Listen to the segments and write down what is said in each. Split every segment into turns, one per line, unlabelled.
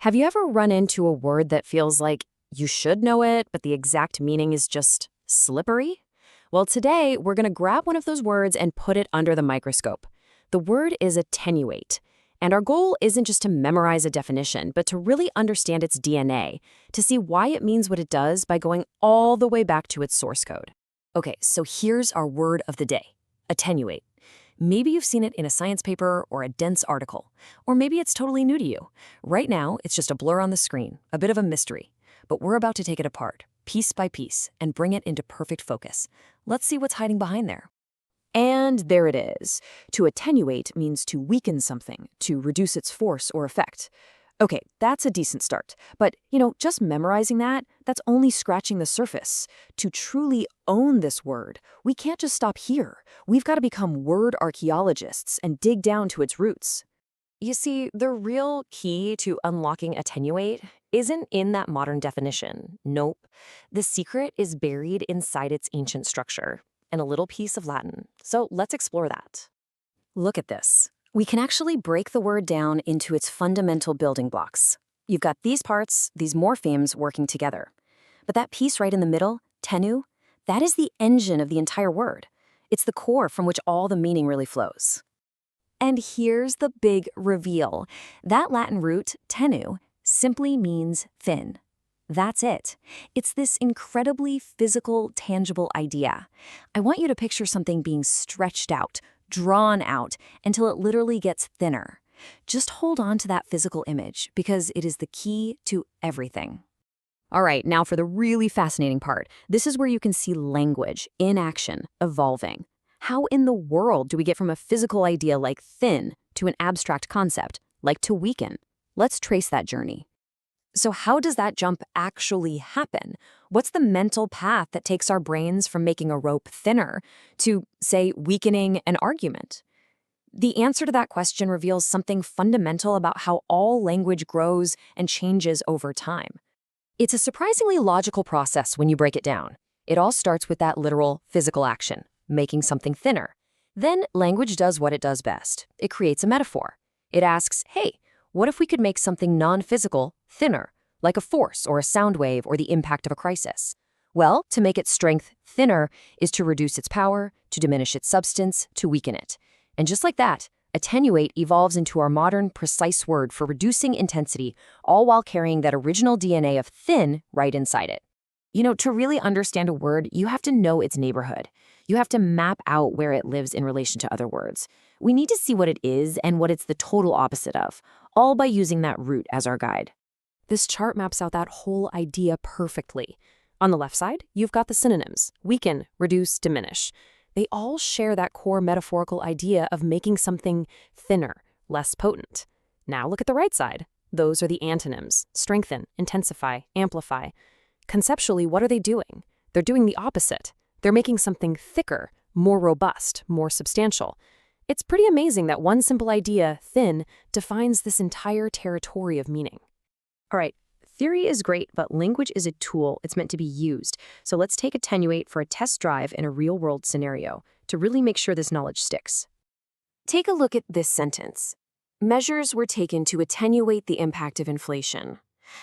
Have you ever run into a word that feels like you should know it, but the exact meaning is just slippery? Well, today we're going to grab one of those words and put it under the microscope. The word is attenuate. And our goal isn't just to memorize a definition, but to really understand its DNA, to see why it means what it does by going all the way back to its source code. Okay, so here's our word of the day, attenuate. Maybe you've seen it in a science paper or a dense article, or maybe it's totally new to you. Right now, it's just a blur on the screen, a bit of a mystery. But we're about to take it apart, piece by piece, and bring it into perfect focus. Let's see what's hiding behind there. And there it is. To attenuate means to weaken something, to reduce its force or effect. Okay, that's a decent start. But, just memorizing that's only scratching the surface. To truly own this word, we can't just stop here. We've got to become word archaeologists and dig down to its roots. You see, the real key to unlocking attenuate isn't in that modern definition. Nope. The secret is buried inside its ancient structure and a little piece of Latin. So let's explore that. Look at this. We can actually break the word down into its fundamental building blocks. You've got these parts, these morphemes working together. But that piece right in the middle, tenu, that is the engine of the entire word. It's the core from which all the meaning really flows. And here's the big reveal. That Latin root, tenu, simply means thin. That's it. It's this incredibly physical, tangible idea. I want you to picture something being stretched out, drawn out, until it literally gets thinner. Just hold on to that physical image, because it is the key to everything. All right, now for the really fascinating part. This is where you can see language in action, evolving. How in the world do we get from a physical idea like thin to an abstract concept, like to weaken? Let's trace that journey. So how does that jump actually happen? What's the mental path that takes our brains from making a rope thinner to, say, weakening an argument? The answer to that question reveals something fundamental about how all language grows and changes over time. It's a surprisingly logical process when you break it down. It all starts with that literal physical action, making something thinner. Then language does what it does best. It creates a metaphor. It asks, hey, what if we could make something non-physical thinner, like a force or a sound wave or the impact of a crisis? Well, to make its strength thinner is to reduce its power, to diminish its substance, to weaken it. And just like that, attenuate evolves into our modern, precise word for reducing intensity, all while carrying that original DNA of thin right inside it. To really understand a word, you have to know its neighborhood. You have to map out where it lives in relation to other words. We need to see what it is and what it's the total opposite of, all by using that root as our guide. This chart maps out that whole idea perfectly. On the left side, you've got the synonyms: weaken, reduce, diminish. They all share that core metaphorical idea of making something thinner, less potent. Now look at the right side. Those are the antonyms: strengthen, intensify, amplify. Conceptually, what are they doing? They're doing the opposite. They're making something thicker, more robust, more substantial. It's pretty amazing that one simple idea, thin, defines this entire territory of meaning. All right, theory is great, but language is a tool. It's meant to be used. So let's take attenuate for a test drive in a real-world scenario to really make sure this knowledge sticks. Take a look at this sentence. Measures were taken to attenuate the impact of inflation.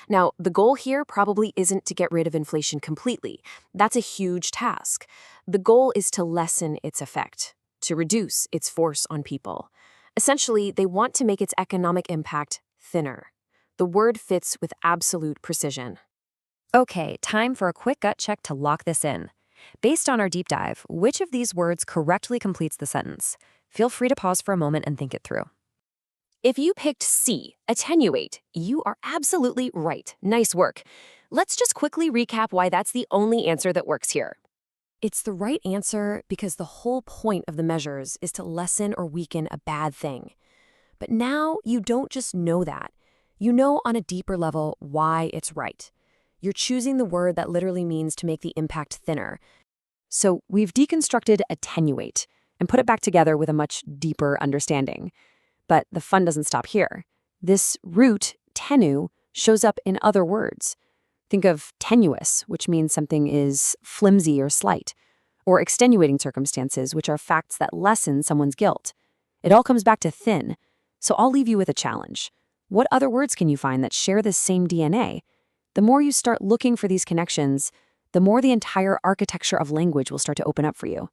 Now, the goal here probably isn't to get rid of inflation completely. That's a huge task. The goal is to lessen its effect, to reduce its force on people. Essentially, they want to make its economic impact thinner. The word fits with absolute precision. Okay, time for a quick gut check to lock this in. Based on our deep dive, which of these words correctly completes the sentence? Feel free to pause for a moment and think it through. If you picked C, attenuate, you are absolutely right. Nice work. Let's just quickly recap why that's the only answer that works here. It's the right answer because the whole point of the measures is to lessen or weaken a bad thing. But now you don't just know that. You know on a deeper level why it's right. You're choosing the word that literally means to make the impact thinner. So we've deconstructed attenuate and put it back together with a much deeper understanding. But the fun doesn't stop here. This root, tenu, shows up in other words. Think of tenuous, which means something is flimsy or slight, or extenuating circumstances, which are facts that lessen someone's guilt. It all comes back to thin. So I'll leave you with a challenge. What other words can you find that share this same DNA? The more you start looking for these connections, the more the entire architecture of language will start to open up for you.